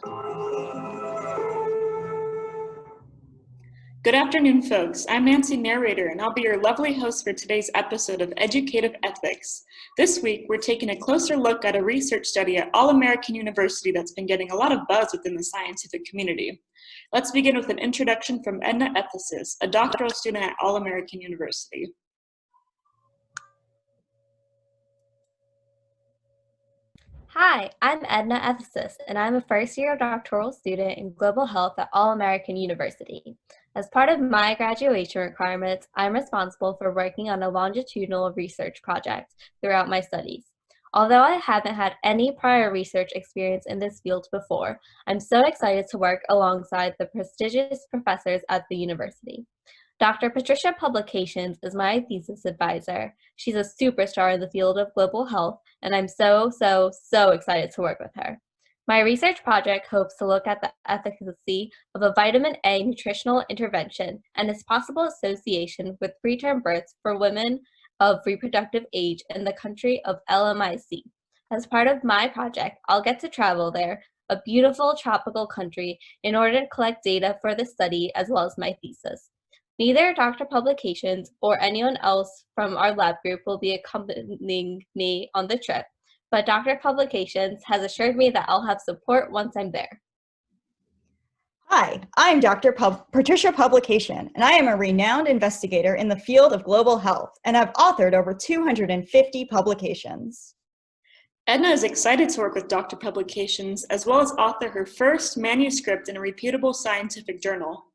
Good afternoon, folks. I'm Nancy Narrator, and I'll be your lovely host for today's episode of Educative Ethics. This week, we're taking a closer look at a research study at All-American University that's been getting a lot of buzz within the scientific community. Let's begin with an introduction from Edna Ethicist, a doctoral student at All-American University. Hi, I'm Edna Ethicist, and I'm a first-year doctoral student in global health at All-American University. As part of my graduation requirements, I'm responsible for working on a longitudinal research project throughout my studies. Although I haven't had any prior research experience in this field before, I'm so excited to work alongside the prestigious professors at the university. Dr. Patricia Publications is my thesis advisor. She's a superstar in the field of global health, and I'm so excited to work with her. My research project hopes to look at the efficacy of a vitamin A nutritional intervention and its possible association with preterm births for women of reproductive age in the country of LMIC. As part of my project, I'll get to travel there, a beautiful tropical country, in order to collect data for the study as well as my thesis. Neither Dr. Publications or anyone else from our lab group will be accompanying me on the trip, but Dr. Publications has assured me that I'll have support once I'm there. Hi, I'm Dr. Patricia Publication, and I am a renowned investigator in the field of global health, and I've authored over 250 publications. Edna is excited to work with Dr. Publications, as well as author her first manuscript in a reputable scientific journal.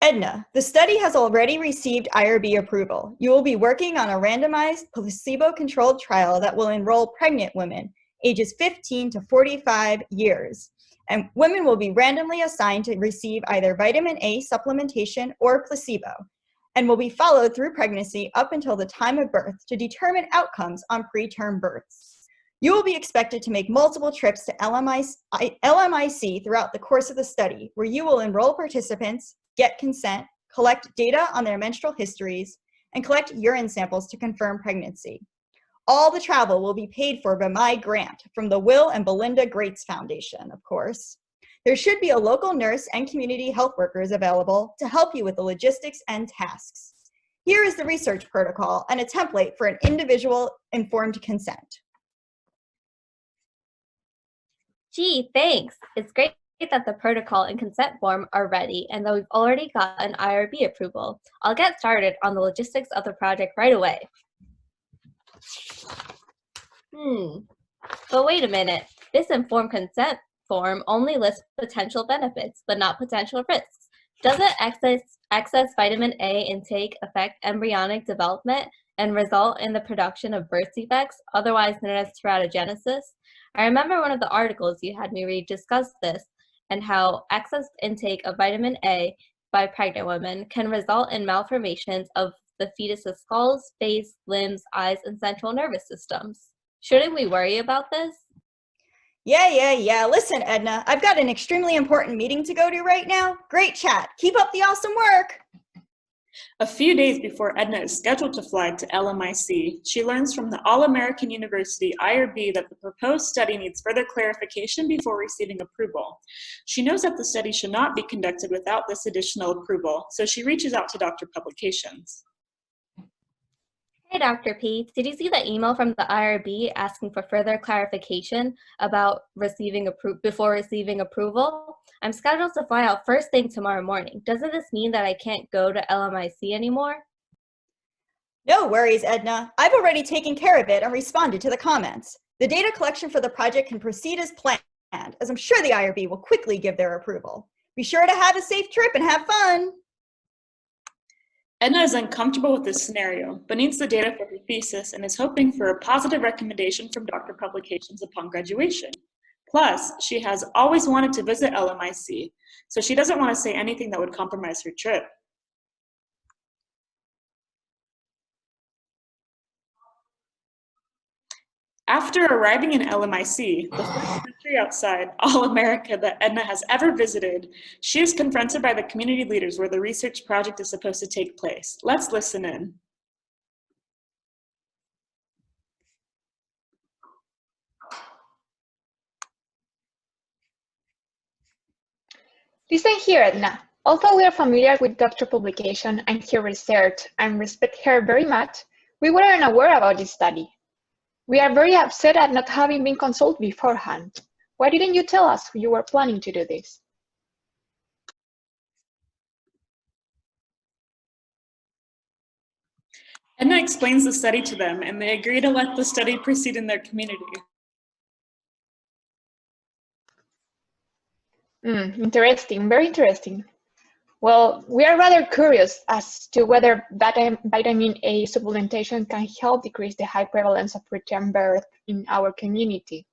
Edna, the study has already received IRB approval. You will be working on a randomized, placebo-controlled trial that will enroll pregnant women ages 15 to 45 years. And women will be randomly assigned to receive either vitamin A supplementation or placebo, and will be followed through pregnancy up until the time of birth to determine outcomes on preterm births. You will be expected to make multiple trips to LMIC throughout the course of the study, where you will enroll participants, get consent, collect data on their menstrual histories, and collect urine samples to confirm pregnancy. All the travel will be paid for by my grant from the Will and Belinda Gates Foundation, of course. There should be a local nurse and community health workers available to help you with the logistics and tasks. Here is the research protocol and a template for an individual informed consent. Gee, thanks. It's great that the protocol and consent form are ready and that we've already got an IRB approval. I'll get started on the logistics of the project right away. But wait a minute. This informed consent form only lists potential benefits, but not potential risks. Doesn't excess vitamin A intake affect embryonic development and result in the production of birth defects, otherwise known as teratogenesis? I remember one of the articles you had me read discussed this, and how excess intake of vitamin A by pregnant women can result in malformations of the fetus's skulls, face, limbs, eyes, and central nervous systems. Shouldn't we worry about this? Yeah. Listen, Edna, I've got an extremely important meeting to go to right now. Great chat. Keep up the awesome work. A few days before Edna is scheduled to fly to LMIC, she learns from the All-American University IRB that the proposed study needs further clarification before receiving approval. She knows that the study should not be conducted without this additional approval, so she reaches out to Dr. Publications. Hey, Dr. P, did you see the email from the IRB asking for further clarification about before receiving approval? I'm scheduled to fly out first thing tomorrow morning. Doesn't this mean that I can't go to LMIC anymore? No worries, Edna. I've already taken care of it and responded to the comments. The data collection for the project can proceed as planned, as I'm sure the IRB will quickly give their approval. Be sure to have a safe trip and have fun. Edna is uncomfortable with this scenario, but needs the data for her thesis and is hoping for a positive recommendation from Dr. Publications upon graduation. Plus, she has always wanted to visit LMIC, so she doesn't want to say anything that would compromise her trip. After arriving in LMIC, the first country outside All-America that Edna has ever visited, she is confronted by the community leaders where the research project is supposed to take place. Let's listen in. Listen here, Edna. Although we are familiar with Dr. Publication and her research and respect her very much, we were unaware about this study. We are very upset at not having been consulted beforehand. Why didn't you tell us you were planning to do this? Edna explains the study to them, and they agree to let the study proceed in their community. Interesting, very interesting. Well, we are rather curious as to whether vitamin A supplementation can help decrease the high prevalence of preterm birth in our community.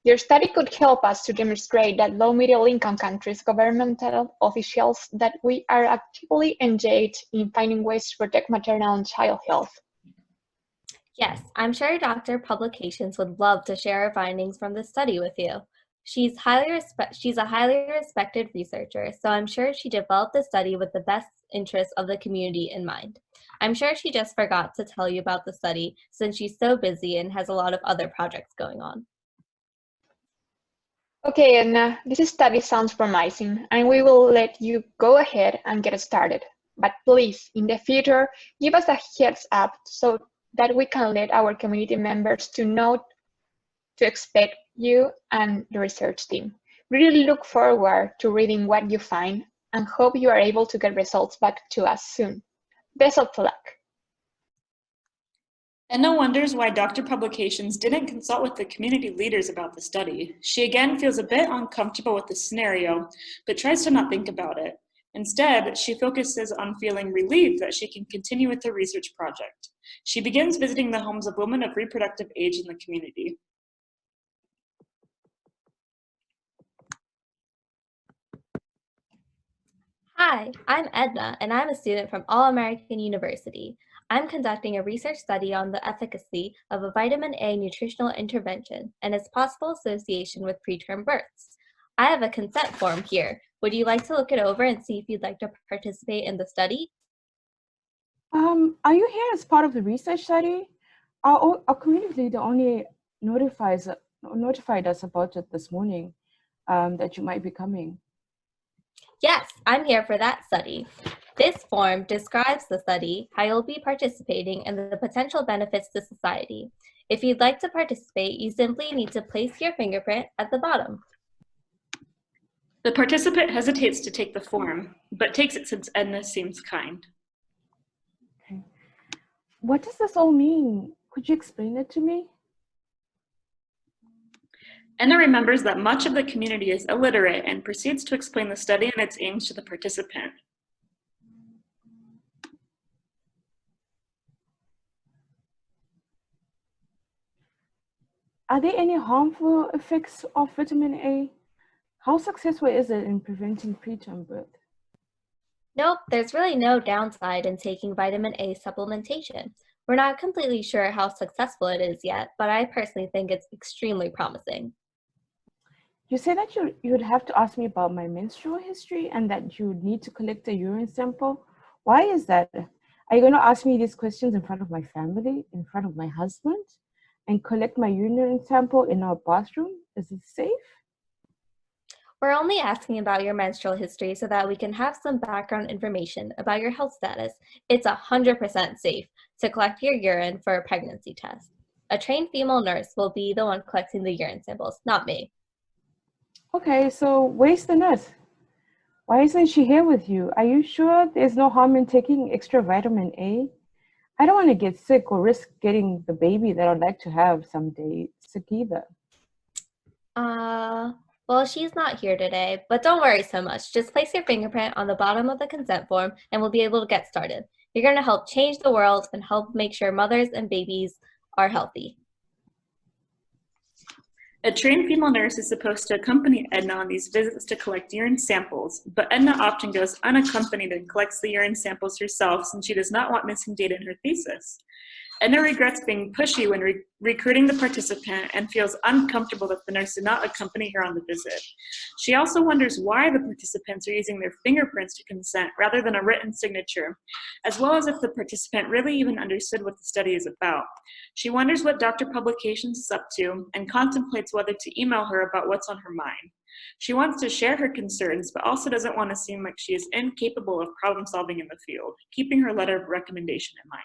Your study could help us to demonstrate that low middle income countries' governmental officials that we are actively engaged in finding ways to protect maternal and child health. Yes, I'm sure Dr. Publications would love to share her findings from this study with you. She's a highly respected researcher, so I'm sure she developed the study with the best interests of the community in mind. I'm sure she just forgot to tell you about the study since she's so busy and has a lot of other projects going on. Okay, Edna, this study sounds promising, and we will let you go ahead and get started. But please, in the future, give us a heads up so that we can let our community members to know to expect you and the research team. We really look forward to reading what you find and hope you are able to get results back to us soon. Best of luck. Edna wonders why Dr. Publications didn't consult with the community leaders about the study. She again feels a bit uncomfortable with the scenario, but tries to not think about it. Instead, she focuses on feeling relieved that she can continue with the research project. She begins visiting the homes of women of reproductive age in the community. Hi, I'm Edna, and I'm a student from All American University. I'm conducting a research study on the efficacy of a vitamin A nutritional intervention and its possible association with preterm births. I have a consent form here. Would you like to look it over and see if you'd like to participate in the study? Are you here as part of the research study? Our community leader only notified us about it this morning, that you might be coming. Yes, I'm here for that study. This form describes the study, how you'll be participating, and the potential benefits to society. If you'd like to participate, you simply need to place your fingerprint at the bottom. The participant hesitates to take the form, but takes it since Edna seems kind. Okay. What does this all mean? Could you explain it to me? Edna remembers that much of the community is illiterate and proceeds to explain the study and its aims to the participant. Are there any harmful effects of vitamin A? How successful is it in preventing preterm birth? Nope, there's really no downside in taking vitamin A supplementation. We're not completely sure how successful it is yet, but I personally think it's extremely promising. You said that you'd have to ask me about my menstrual history and that you would need to collect a urine sample. Why is that? Are you going to ask me these questions in front of my family, in front of my husband, and collect my urine sample in our bathroom? Is it safe? We're only asking about your menstrual history so that we can have some background information about your health status. It's 100% safe to collect your urine for a pregnancy test. A trained female nurse will be the one collecting the urine samples, not me. Okay, so where's the nurse? Why isn't she here with you? Are you sure there's no harm in taking extra vitamin A? I don't want to get sick or risk getting the baby that I'd like to have someday sick either. Well, she's not here today, but don't worry so much. Just place your fingerprint on the bottom of the consent form and we'll be able to get started. You're going to help change the world and help make sure mothers and babies are healthy. A trained female nurse is supposed to accompany Edna on these visits to collect urine samples, but Edna often goes unaccompanied and collects the urine samples herself since she does not want missing data in her thesis. Edna regrets being pushy when recruiting the participant and feels uncomfortable that the nurse did not accompany her on the visit. She also wonders why the participants are using their fingerprints to consent rather than a written signature, as well as if the participant really even understood what the study is about. She wonders what Dr. Publications is up to and contemplates whether to email her about what's on her mind. She wants to share her concerns, but also doesn't want to seem like she is incapable of problem solving in the field, keeping her letter of recommendation in mind.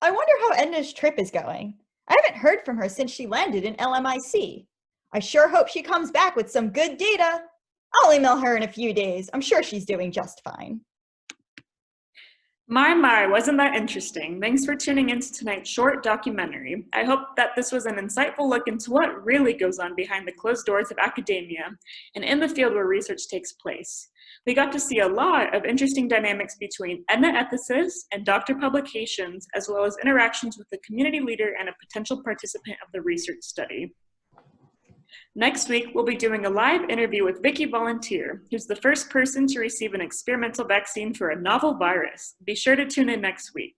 I wonder how Edna's trip is going. I haven't heard from her since she landed in LMIC. I sure hope she comes back with some good data. I'll email her in a few days. I'm sure she's doing just fine. My, wasn't that interesting? Thanks for tuning into tonight's short documentary. I hope that this was an insightful look into what really goes on behind the closed doors of academia and in the field where research takes place. We got to see a lot of interesting dynamics between Edna ethicists and Dr. Publications, as well as interactions with the community leader and a potential participant of the research study. Next week, we'll be doing a live interview with Vicky Volunteer, who's the first person to receive an experimental vaccine for a novel virus. Be sure to tune in next week.